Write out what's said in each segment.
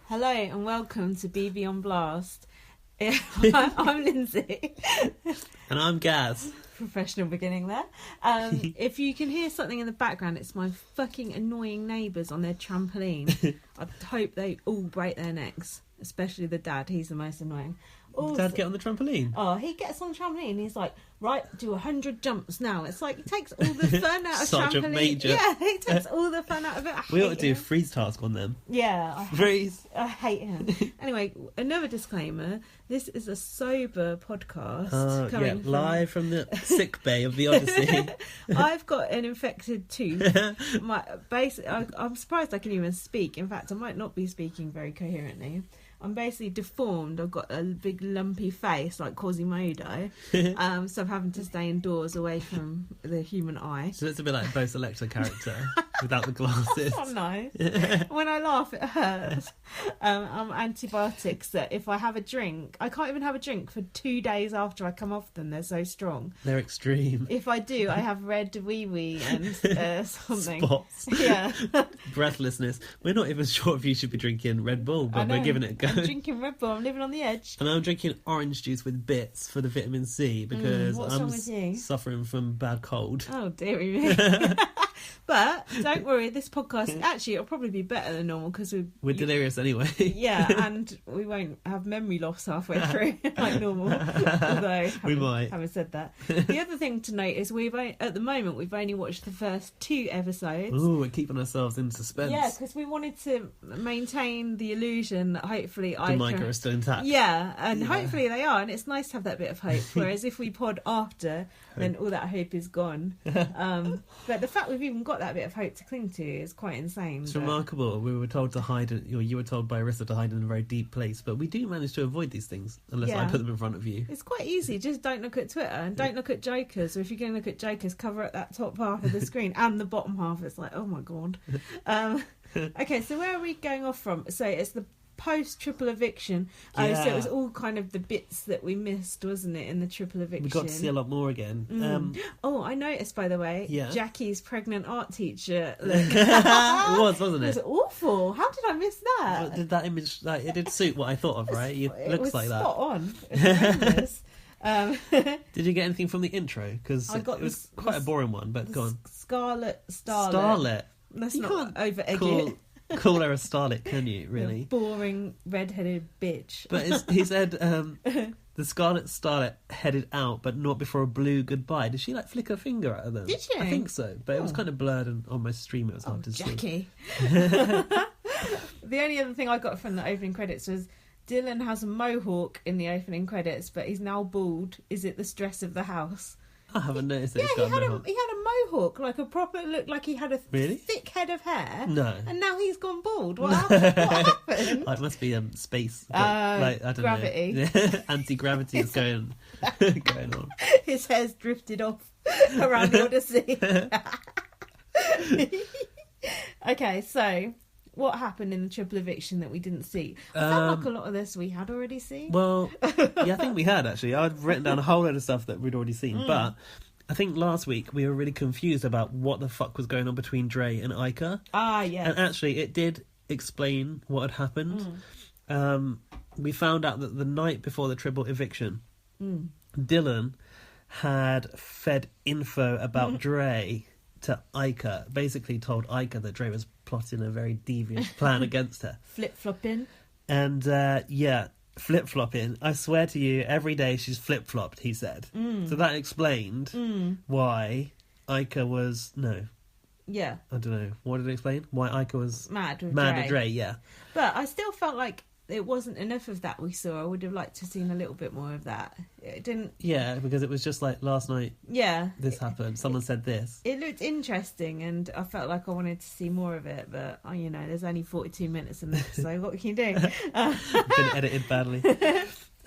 Hello and welcome to BB on Blast. I'm Lindsay. And I'm Gaz. Professional beginning there. If you can hear something in the background, it's my fucking annoying neighbours on their trampoline. I hope they all break their necks, especially the dad. He's the most annoying. Also, Dad get on the trampoline? Oh, he gets on the trampoline and he's like, right, do 100 jumps now. It's like, he takes all the fun out of Such trampoline. A major... Yeah, he takes all the fun out of it. We ought to do a freeze task on them. Yeah. Freeze. I hate him. Anyway, another disclaimer. This is a sober podcast. Coming live from the sick bay of the Odyssey. I've got an infected tooth. I'm surprised I can even speak. In fact, I might not be speaking very coherently. I'm basically deformed. I've got a big lumpy face like Quasimodo. So I'm having to stay indoors away from the human eye. So it's a bit like a Bo Selector character without the glasses. Oh, nice. When I laugh, it hurts. I'm antibiotics that if I have a drink, I can't even have a drink for 2 days after I come off them. They're so strong. They're extreme. If I do, I have red wee-wee and something. Spots. Yeah. Breathlessness. We're not even sure if you should be drinking Red Bull, but we're giving it a go. I'm drinking Red Bull. I'm living on the edge. And I'm drinking orange juice with bits for the vitamin C because I'm suffering from bad cold. Oh, dearie me. But don't worry, this podcast, actually, it'll probably be better than normal because we're delirious anyway. Yeah, and we won't have memory loss halfway through like normal. Although, we might. Having said that. The other thing to note is at the moment, we've only watched the first 2 episodes. Ooh, we're keeping ourselves in suspense. Yeah, because we wanted to maintain the illusion that hopefully Micah are still intact. Yeah, and hopefully they are, and it's nice to have that bit of hope. Whereas if we pod after, then all that hope is gone. But the fact we've even got that bit of hope to cling to is quite insane. It's remarkable. We were told to hide, you were told by Arissa to hide in a very deep place, but we do manage to avoid these things unless I put them in front of you. It's quite easy. Just don't look at Twitter and don't look at jokers. Or if you're going to look at jokers, cover up that top half of the screen and the bottom half. It's like, oh my god. Okay, so where are we going off from? So it's the post-triple eviction. So it was all kind of the bits that we missed, wasn't it, in the triple eviction? We got to see a lot more again. I noticed, by the way, Jackie's pregnant art teacher look. It was, wasn't it? It was awful. How did I miss that? Well, did that image, it did suit what I thought of, right? It looks like that. Spot on. It's horrendous. Did you get anything from the intro? Because it was quite a boring one, but go on. Starlet. Let's not over-egg it. Call her a starlet, can you, really? Boring, red-headed bitch. But he said, the scarlet starlet headed out, but not before a blue goodbye. Did she, flick her finger at them? Did she? I think so, but it was kind of blurred, and on my stream it was hard to Jackie. see. The only other thing I got from the opening credits was Dylan has a mohawk in the opening credits, but he's now bald. Is it the stress of the house? I haven't noticed that. Yeah, he had a mohawk, like a proper look, like he had a thick head of hair. No, and now he's gone bald. What happened? It must be space. I don't gravity. Know. Anti-gravity is going on. His hair's drifted off around the Odyssey. Okay, so what happened in the triple eviction that we didn't see? I felt like a lot of this we had already seen. Well, yeah, I think we had, actually. I'd written down a whole load of stuff that we'd already seen. But I think last week we were really confused about what the fuck was going on between Dre and Ica. Ah, yes. And actually, it did explain what had happened. We found out that the night before the triple eviction, Dylan had fed info about Dre to Ica, basically told Ica that Dre was plotting a very devious plan against her. Flip-flopping. And, flip-flopping. I swear to you, every day she's flip-flopped, he said. So that explained why Ica was... No. Yeah. I don't know. What did it explain? Why Ica was... Mad at Dre, yeah. But I still felt like it wasn't enough of that we saw. I would have liked to have seen a little bit more of that. It didn't... Yeah, because it was just like last night. Yeah. This happened. Someone said this. It looked interesting and I felt like I wanted to see more of it. But, there's only 42 minutes in this, so what can you do? Been edited badly.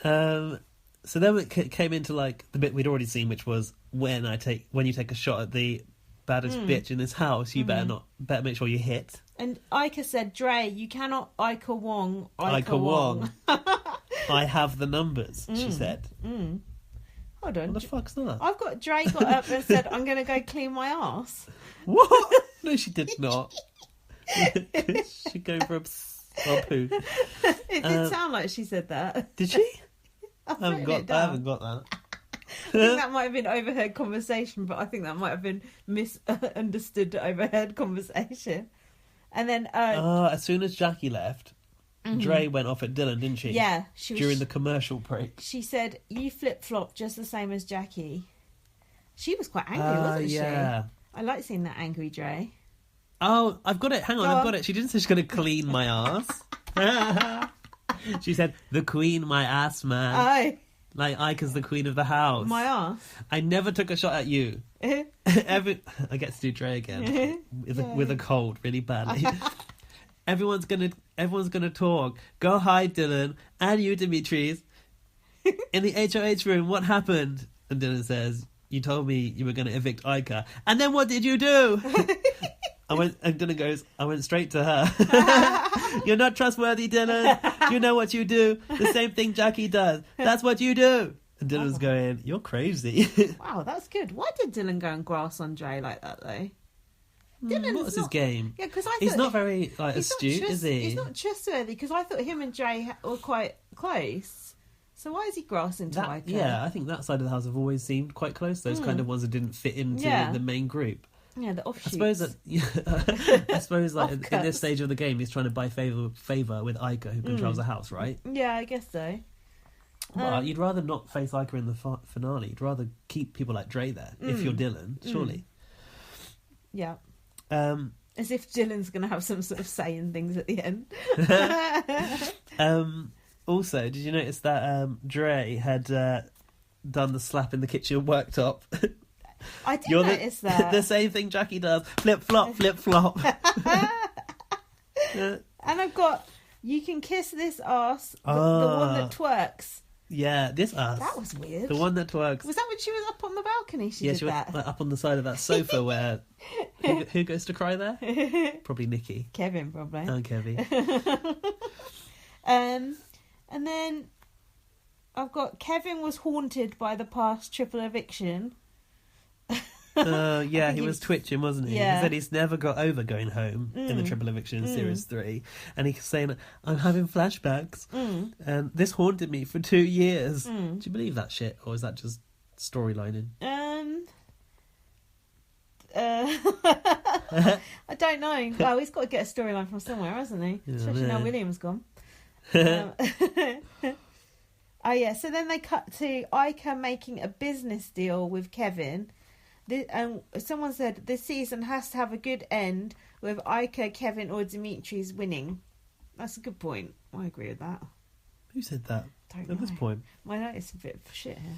So then it came into the bit we'd already seen, which was when you take a shot at the baddest bitch in this house, you better make sure you hit. And Ica said, Dre, you cannot Ica Wong. I have the numbers, she said. Hold on. What the fuck's that? I've got Dre got up and said, I'm going to go clean my arse. What? No, she did not. She'd go for a or poo. It did sound like she said that. Did she? I I haven't got that. I think that might have been overheard conversation, but I think that might have been misunderstood overheard conversation. And then... as soon as Jackie left, Dre went off at Dylan, didn't she? Yeah. During the commercial break. She said, you flip-flop just the same as Jackie. She was quite angry, wasn't she? Yeah. I like seeing that angry Dre. Oh, I've got it. Hang on, I've got it. She didn't say she's going to clean my ass. She said, the queen, my ass, man. Oh. Like Ika's the queen of the house. My ass. I never took a shot at you. I get to do Dre again with a cold, really badly. Everyone's gonna talk. Go hide, Dylan, and you, Dimitris. In the HOH room, what happened? And Dylan says, "You told me you were gonna evict Ika, and then what did you do?" And Dylan goes, "I went straight to her." "You're not trustworthy, Dylan. You know what you do. The same thing Jackie does. That's what you do." And Dylan's going, "You're crazy." Wow, that's good. Why did Dylan go and grass on Dre like that, though? What was his game? Yeah, because he's not very astute, is he? He's not trustworthy, because I thought him and Dre were quite close. So why is he grassing to Ika? Yeah, I think that side of the house have always seemed quite close. Those kind of ones that didn't fit into the main group. Yeah, the offshoots. I suppose like in this stage of the game, he's trying to buy favour with Ika, who controls the house, right? Yeah, I guess so. Well, you'd rather not face Ika in the finale. You'd rather keep people like Dre there if you're Dylan, surely. Yeah. As if Dylan's going to have some sort of say in things at the end. Also, did you notice that Dre had done the slap in the kitchen worktop? I did notice that. The same thing Jackie does. Flip flop, flip flop. And I've got, you can kiss this ass, the one that twerks. Yeah, this ass. That was weird. The one that twerks. Was that when she was up on the balcony? She did that? Was up on the side of that sofa where... who goes to cry there? Probably Nikki. Kevin, probably. Oh, Kevin. And then I've got Kevin was haunted by the past triple eviction. Yeah, he was twitching, wasn't he? Yeah. He said he's never got over going home in the triple eviction in Series 3. And he's saying, I'm having flashbacks. And this haunted me for 2 years. Do you believe that shit? Or is that just storylining? I don't know. Well, he's got to get a storyline from somewhere, hasn't he? Yeah, especially now William's gone. Oh, yeah. So then they cut to Ika making a business deal with Kevin. Someone said this season has to have a good end with Ika, Kevin, or Dimitri's winning. That's a good point. I agree with that. Who said that? Don't know. At this point? My notice a bit of shit here.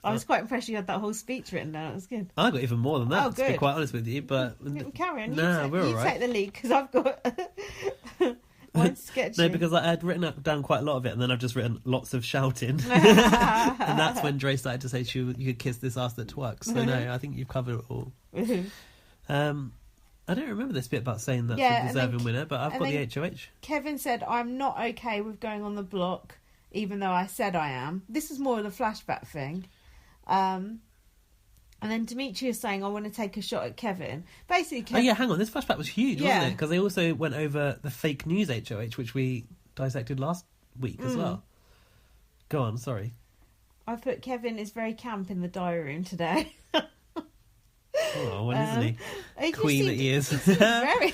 I was quite impressed you had that whole speech written down. It was good. I got even more than that, Oh, to be quite honest with you. But carry on. Nah, we're all you right. take the lead, because I've got... Mine's sketchy. No, because I had written down quite a lot of it, and then I've just written lots of shouting. And that's when Dre started to say you could kiss this ass that twerks. So no, I think you've covered it all. I don't remember this bit about saying that's a deserving winner, but I've got the HOH. Kevin said, I'm not okay with going on the block, even though I said I am. This is more of the flashback thing. And then Dimitri is saying, I want to take a shot at Kevin. Basically, Oh, yeah, hang on. This flashback was huge, wasn't it? Because they also went over the fake news HOH, which we dissected last week as well. Go on, sorry. I put Kevin is very camp in the diary room today. Oh, when isn't he? Queen that he is. Very...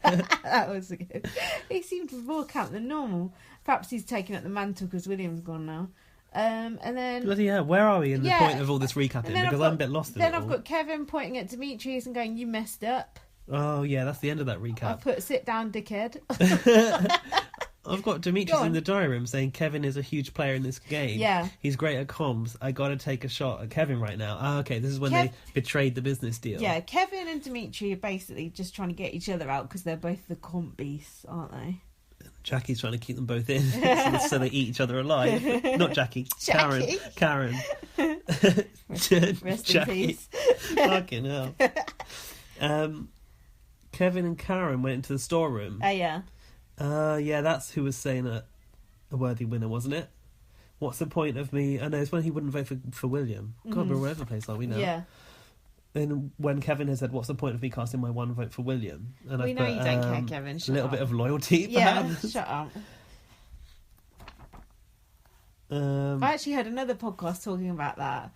that was good. He seemed more camp than normal. Perhaps he's taking up the mantle because William's gone now. And then bloody hell, where are we in the point of all this recapping? Because I'm a bit lost in it all. Then I've got Kevin pointing at Dimitri's and going, you messed up. Oh yeah, that's the end of that recap. I've put sit down, dickhead. I've got Dimitri's in the diary room saying Kevin is a huge player in this game. Yeah. He's great at comms. I got to take a shot at Kevin right now. Oh, okay, this is when they betrayed the business deal. Yeah, Kevin and Dimitri are basically just trying to get each other out because they're both the comp beasts, aren't they? Jackie's trying to keep them both in so they eat each other alive. Not Jackie. Jackie. Karen. Rest Jackie. in peace. Fucking hell. Kevin and Karen went into the storeroom. Oh, yeah. Yeah, that's who was saying a worthy winner, wasn't it? What's the point of me... I know, it's when he wouldn't vote for William. God, we're all over the place, aren't we now? Yeah. And when Kevin has said, "What's the point of me casting my one vote for William?" And We I know put, you don't care, Kevin. a Shut little up. bit of loyalty. Yeah, perhaps. shut up. Um, I actually heard another podcast talking about that.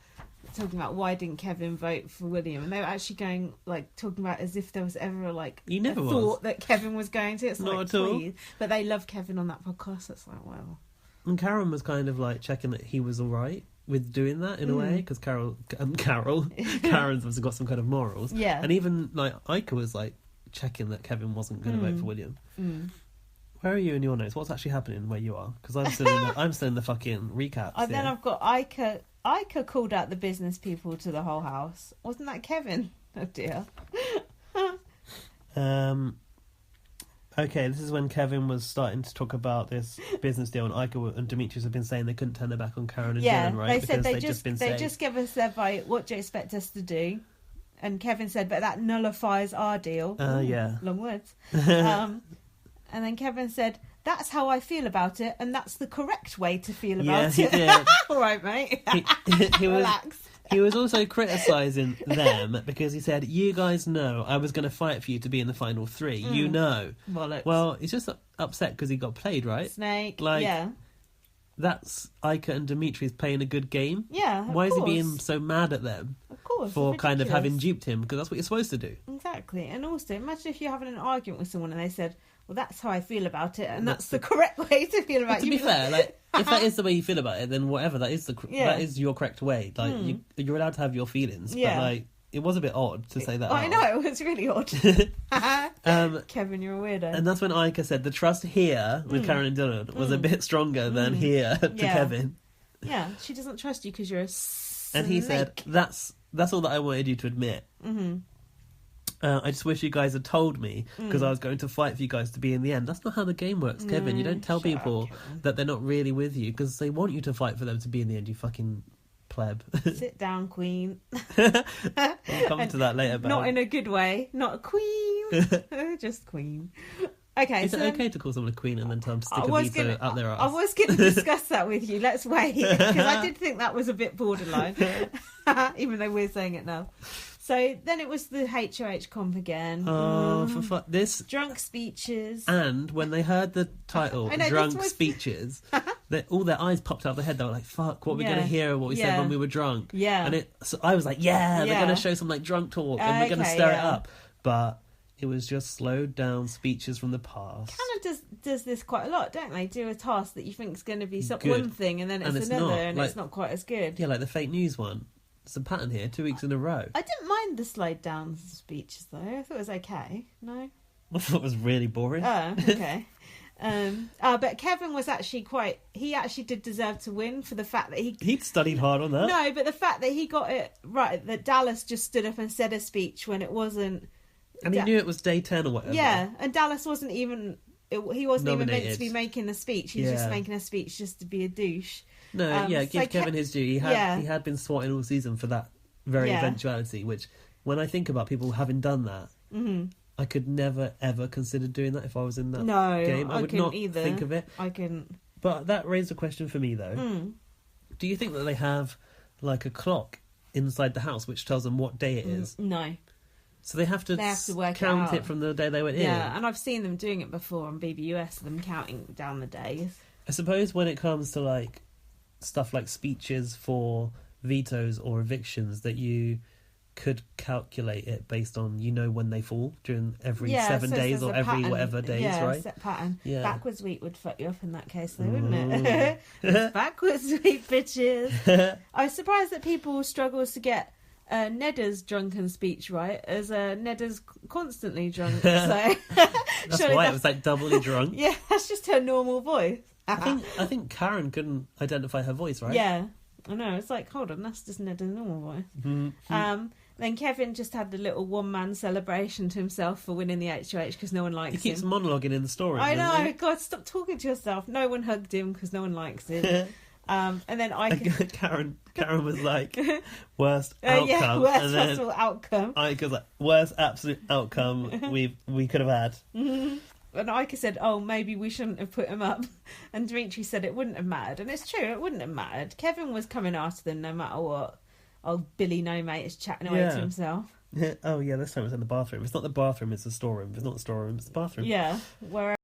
Talking about why didn't Kevin vote for William, and they were actually going talking about as if there was ever He never a was. thought that Kevin was going to. It's Not like, at all. please. But they love Kevin on that podcast. It's like, wow. And Karen was kind of checking that he was all right with doing that in a way, because Karen's obviously got some kind of morals. Yeah. And even Ica was checking that Kevin wasn't going to vote for William. Where are you in your notes? What's actually happening where you are? Because I'm still in the fucking recaps. And then I've got Ica. Ica called out the business people to the whole house. Wasn't that Kevin? Oh dear. Okay, this is when Kevin was starting to talk about this business deal, and Ica and Demetrius have been saying they couldn't turn their back on Karen and Dylan, right? They said Because they just give us their vote. What do you expect us to do? And Kevin said, but that nullifies our deal. Yeah. Long words. And then Kevin said, that's how I feel about it, and that's the correct way to feel about it. Did. All right, mate. He was. Relax. He was also criticising them because he said, "You guys know I was going to fight for you to be in the final three. You know." Bollocks. Well, he's just upset because he got played, right? Snake. Like, yeah. That's Ica and Demetrius playing a good game. Yeah. Of Why is course. he being so mad at them? Of course. For it's kind of ridiculous. having duped him? Because that's what you're supposed to do. Exactly. And also, imagine if you're having an argument with someone and they said, well, that's how I feel about it, and that's the correct way to feel about it. To be fair, if that is the way you feel about it, then whatever, that is that is your correct way. You're allowed to have your feelings, but it was a bit odd to say that. I out. know, it was really odd. Kevin, you're a weirdo. And that's when Ica said the trust here with Karen and Dylan was a bit stronger than here to Kevin. Yeah, she doesn't trust you because you're a snake. And he said, that's all that I wanted you to admit. Mm-hmm. I just wish you guys had told me, because I was going to fight for you guys to be in the end. That's not how the game works, Kevin. You don't tell people that they're not really with you, because they want you to fight for them to be in the end, you fucking pleb. Sit down, queen. We'll come to that later. Not in a good way. Not a queen. Just queen. Okay, Is it okay to call someone a queen and then tell them to stick a veto out their ass? I was going to discuss that with you. Let's wait, because I did think that was a bit borderline, even though we're saying it now. So then it was the HOH comp again. Oh, this drunk speeches. And when they heard the title, drunk speeches, all their eyes popped out of their head. They were like, "Fuck, what we're going to hear? What we said when we were drunk." Yeah. And so I was like, "Yeah, they're going to show some drunk talk, and we're going to stir it up." But it was just slowed down speeches from the past. Canada does this quite a lot, don't they? Do a task that you think is going to be one thing, and then it's another, and it's not quite as good. Yeah, like the fake news one. There's a pattern here, 2 weeks in a row. I didn't mind the slowed down speeches, though. I thought it was okay. No? I thought it was really boring. Oh, okay. But Kevin was actually he actually did deserve to win for the fact that he'd studied hard on that. No, but the fact that he got it right, that Dallas just stood up and said a speech when it wasn't. And he knew it was day 10 or whatever. Yeah, and Dallas wasn't even. He wasn't even meant to be making the speech. He was just making a speech just to be a douche. No, give Kevin his due. He had been swatting all season for that very eventuality, which, when I think about people having done that, I could never, ever consider doing that if I was in that game. I would not think of it. I couldn't. But that raised a question for me, though. Do you think that they have, a clock inside the house which tells them what day it is? No. So they have to count it from the day they went in? Yeah, and I've seen them doing it before on BBUS, them counting down the days. I suppose when it comes to, stuff like speeches for vetoes or evictions, that you could calculate it based on when they fall during every 7 days or every pattern. Whatever days, right? Set pattern. Yeah. Backwards sweep would fuck you up in that case, though, wouldn't it? It's backwards sweep, bitches. I was surprised that people struggles to get Nedda's drunken speech right, as Nedda's constantly drunk. So that's why it was doubly drunk. Yeah, that's just her normal voice. I think Karen couldn't identify her voice, right? Yeah, I know. It's hold on, that's just Nedda's normal voice. Mm-hmm. Then Kevin just had the little one-man celebration to himself for winning the HOH because no one likes him. He keeps monologuing in the story. I know. God, stop talking to yourself. No one hugged him because no one likes him. And then Karen was like, worst outcome. Yeah, worst possible outcome. Ica's like, worst absolute outcome we could have had. Mm-hmm. And Ica said, oh, maybe we shouldn't have put him up. And Dimitri said it wouldn't have mattered. And it's true, it wouldn't have mattered. Kevin was coming after them no matter what. old Billy No Mate is chatting away to himself. Oh yeah, this time it's in the bathroom. It's not the bathroom, it's the storeroom. If it's not the storeroom, it's the bathroom. Yeah, where